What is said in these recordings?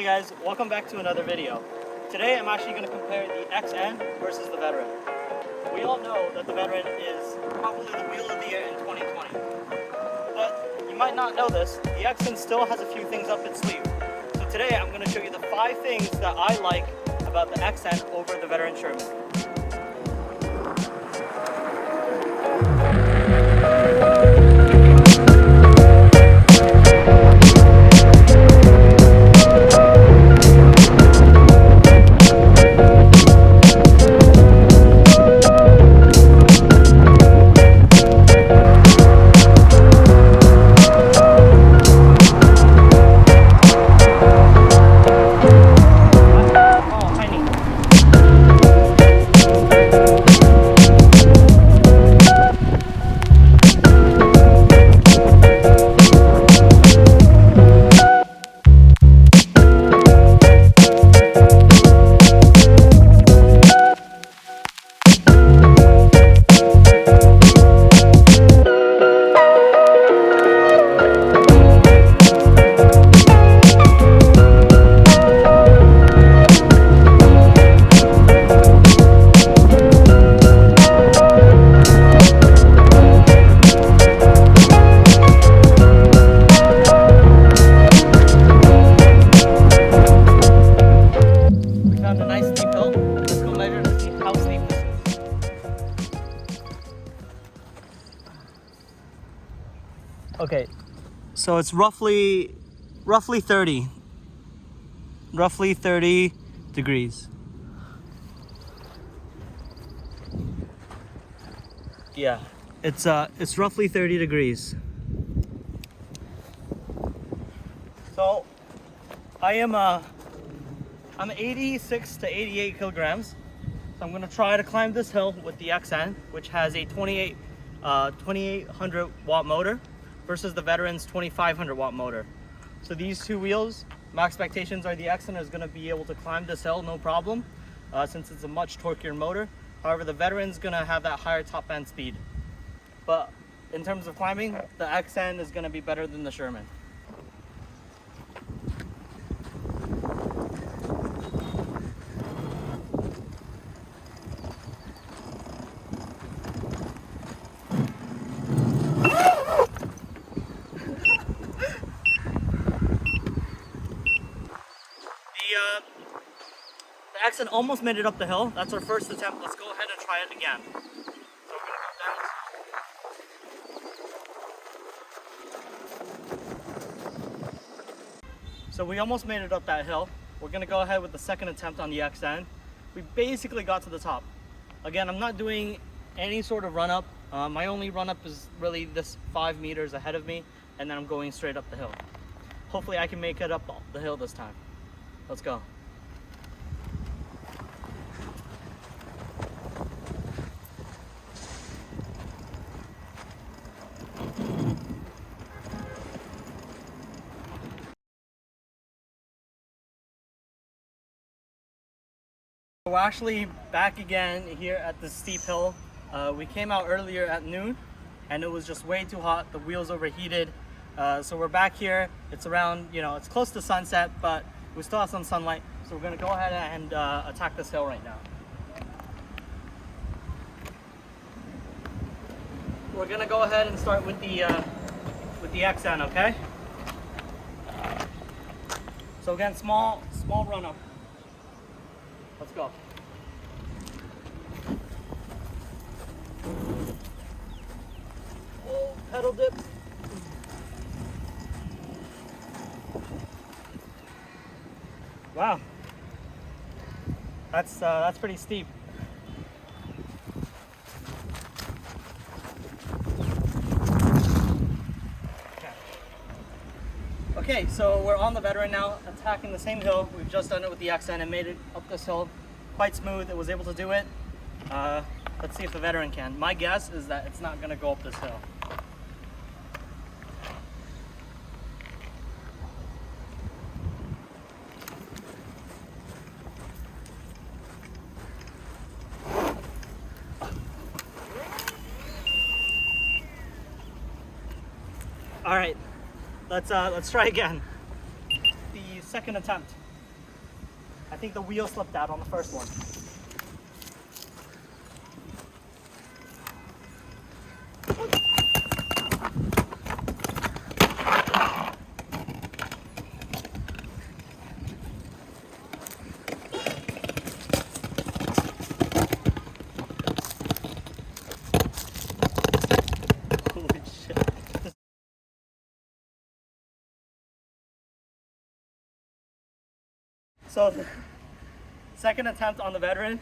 guys, welcome back to another video. Today I'm actually going to compare the XN versus the Veteran. We all know that the Veteran is probably the wheel of the year in 2020. But you might not know this, the XN still has a few things up its sleeve. So today I'm going to show you the 5 things that I like about the XN over the Veteran Sherman. Okay, so it's roughly 30 degrees. Yeah, it's roughly 30 degrees. So I'm 86 to 88 kilograms. So I'm gonna try to climb this hill with the XN, which has a 2800 watt motor versus the Veteran's 2500 watt motor. So these two wheels, my expectations are the XN is going to be able to climb this hill no problem, since it's a much torquier motor. However, the Veteran's going to have that higher top end speed. But in terms of climbing, the XN is going to be better than the Sherman. The XN almost made it up the hill. That's our first attempt. Let's go ahead and try it again. So we're going to go down. So we almost made it up that hill. We're going to go ahead with the second attempt on the XN. We basically got to the top. Again, I'm not doing any sort of run up. My only run up is really this 5 meters ahead of me, and then I'm going straight up the hill. Hopefully I can make it up the hill this time. Let's go. We're actually back again here at this steep hill. We came out earlier at noon and it was just way too hot. The wheels overheated. So we're back here. It's around, it's close to sunset, but we still have some sunlight. So we're gonna go ahead and attack this hill right now. We're gonna go ahead and start with the XN, okay? So again, small run up. Let's go. Oh, pedal dip. Wow. That's pretty steep. Okay, so we're on the Veteran now, attacking the same hill. We've just done it with the XN and made it up this hill quite smooth. It was able to do it. Let's see if the Veteran can. My guess is that it's not going to go up this hill. All right, let's try again. The second attempt. think the wheel slipped out on the first one. Holy shit. So, second attempt on the Veteran,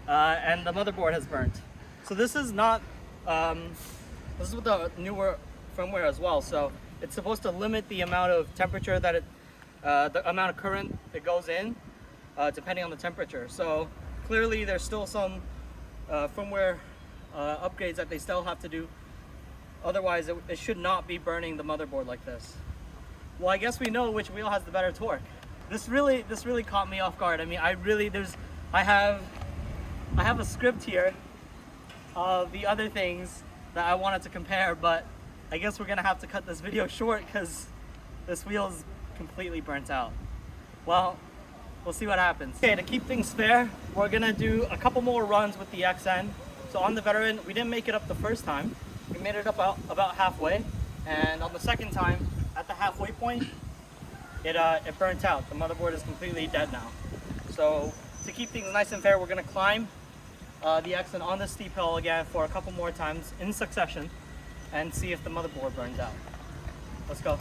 and the motherboard has burnt. So this is not, this is with the newer firmware as well. So it's supposed to limit the amount of temperature that it, the amount of current that goes in, depending on the temperature. So clearly there's still some firmware upgrades that they still have to do. Otherwise it should not be burning the motherboard like this. Well, I guess we know which wheel has the better torque. This really caught me off guard. I mean, I have a script here of the other things that I wanted to compare, but I guess we're gonna have to cut this video short because this wheel is completely burnt out. Well, we'll see what happens. Okay, to keep things fair, we're gonna do a couple more runs with the EXN. So on the Veteran, we didn't make it up the first time. We made it up about halfway, and on the second time, at the halfway point, it burnt out. The motherboard is completely dead now. So to keep things nice and fair, we're gonna climb the EXN on this steep hill again for a couple more times in succession and see if the motherboard burns out. Let's go.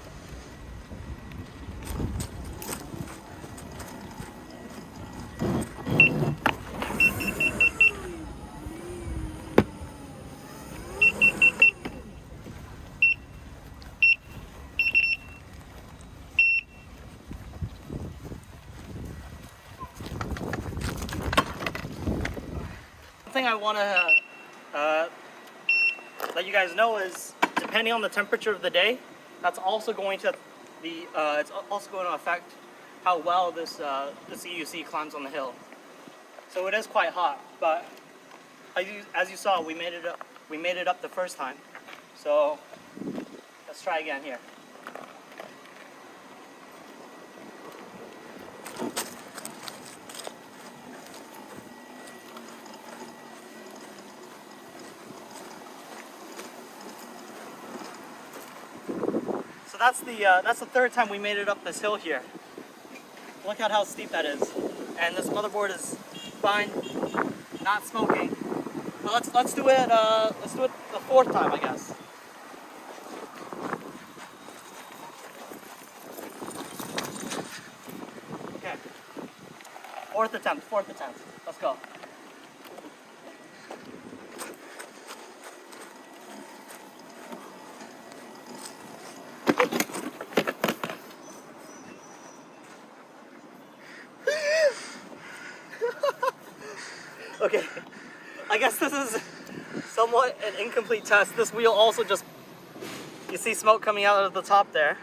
Thing I want to let you guys know is, depending on the temperature of the day, that's also going to it's also going to affect how well this EUC climbs on the hill. So it is quite hot, but as you saw, we made it up the first time. So let's try again here. That's the third time we made it up this hill here. Look at how steep that is, and this motherboard is fine, not smoking. But let's do it the fourth time, I guess. Okay, fourth attempt. Let's go. Okay, I guess this is somewhat an incomplete test. This wheel also just, you see smoke coming out of the top there.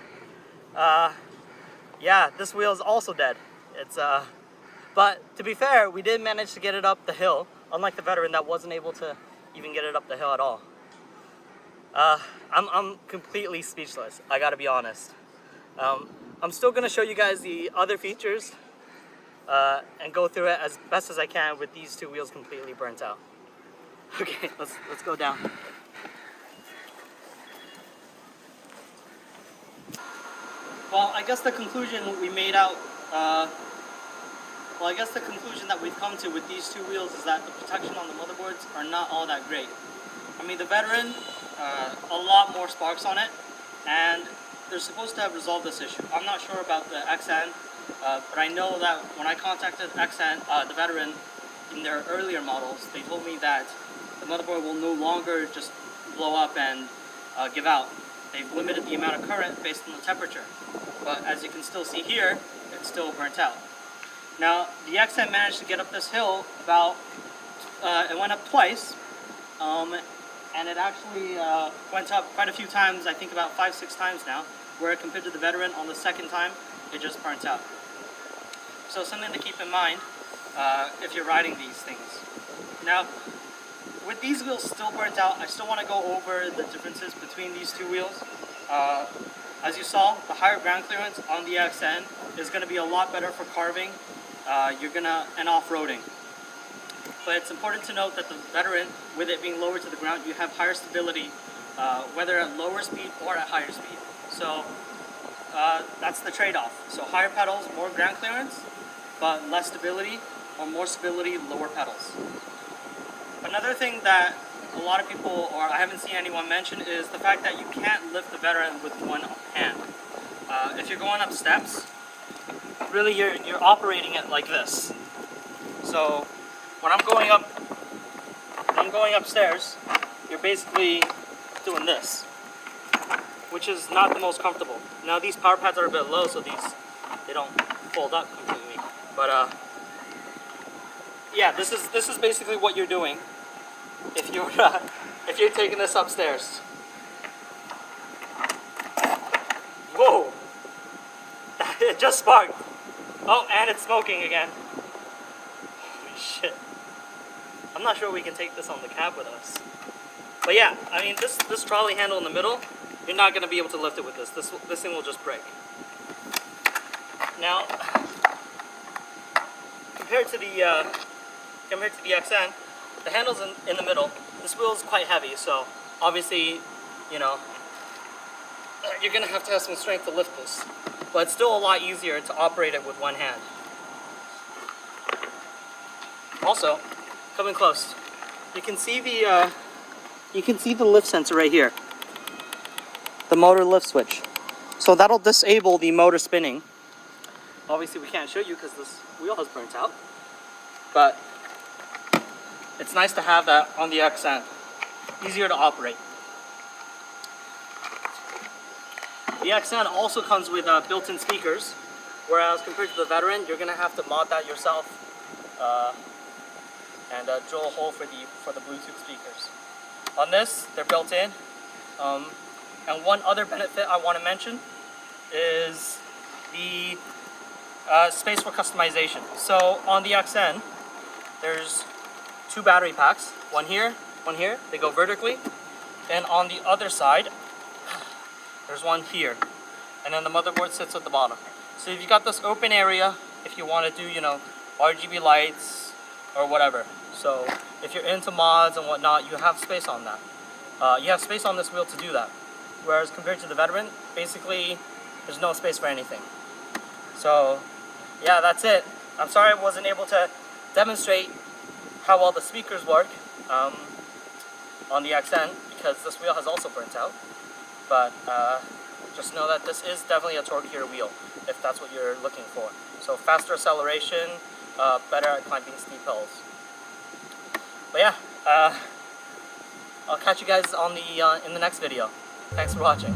Yeah, this wheel is also dead. It's but to be fair, we did manage to get it up the hill, unlike the Veteran that wasn't able to even get it up the hill at all. I'm completely speechless, I gotta be honest. I'm still gonna show you guys the other features and go through it as best as I can with these two wheels completely burnt out. Okay, let's go down. Well, I guess the conclusion we made out, well, I guess the conclusion that we've come to with these two wheels is that the protection on the motherboards are not all that great. I mean, the Veteran, a lot more sparks on it, and they're supposed to have resolved this issue. I'm not sure about the EXN, but I know that when I contacted the Veteran in their earlier models, they told me that the motherboard will no longer just blow up and give out. They've limited the amount of current based on the temperature. But as you can still see here, it's still burnt out. Now, the EXN managed to get up this hill it went up twice, and it actually went up quite a few times, I think about 5-6 times now, where compared to the Veteran on the second time, it just burnt out. So something to keep in mind if you're riding these things. Now, with these wheels still burnt out, I still want to go over the differences between these two wheels. As you saw, the higher ground clearance on the EXN is going to be a lot better for carving and off-roading. But it's important to note that the Veteran, with it being lower to the ground, you have higher stability, whether at lower speed or at higher speed. So that's the trade-off. So higher pedals, more ground clearance, but less stability, or more stability, lower pedals. Another thing that a lot of people, or I haven't seen anyone mention, is the fact that you can't lift the Veteran with one hand. If you're going up steps, really you're operating it like this. So when I'm going upstairs, you're basically doing this, which is not the most comfortable. Now these power pads are a bit low, so they don't fold up completely. But yeah, this is basically what you're doing if you're taking this upstairs. Whoa! It just sparked. Oh, and it's smoking again. Holy shit. I'm not sure we can take this on the cab with us. But yeah, I mean, this trolley handle in the middle, you're not going to be able to lift it with this. This thing will just break. Now, compared to the EXN, the handle's in the middle. This wheel is quite heavy, so obviously, you know, you're going to have some strength to lift this. But it's still a lot easier to operate it with one hand. Also, coming close, you can see the lift sensor right here, the motor lift switch. So that'll disable the motor spinning. Obviously, we can't show you because this wheel has burnt out, but it's nice to have that on the EXN. Easier to operate. The EXN also comes with built-in speakers, whereas compared to the Veteran, you're going to have to mod that yourself and drill a hole for the Bluetooth speakers. On this, they're built in. And one other benefit I want to mention is the space for customization. So on the EXN, there's two battery packs, one here, they go vertically, and on the other side, there's one here, and then the motherboard sits at the bottom. So if you got this open area, if you want to do, you know, RGB lights or whatever. So if you're into mods and whatnot, you have space on that. You have space on this wheel to do that. Whereas compared to the Veteran, basically, there's no space for anything. So yeah, that's it. I'm sorry I wasn't able to demonstrate how well the speakers work on the EXN because this wheel has also burnt out. But just know that this is definitely a torquier wheel if that's what you're looking for. So faster acceleration, better at climbing steep hills. But yeah, I'll catch you guys on in the next video. Thanks for watching.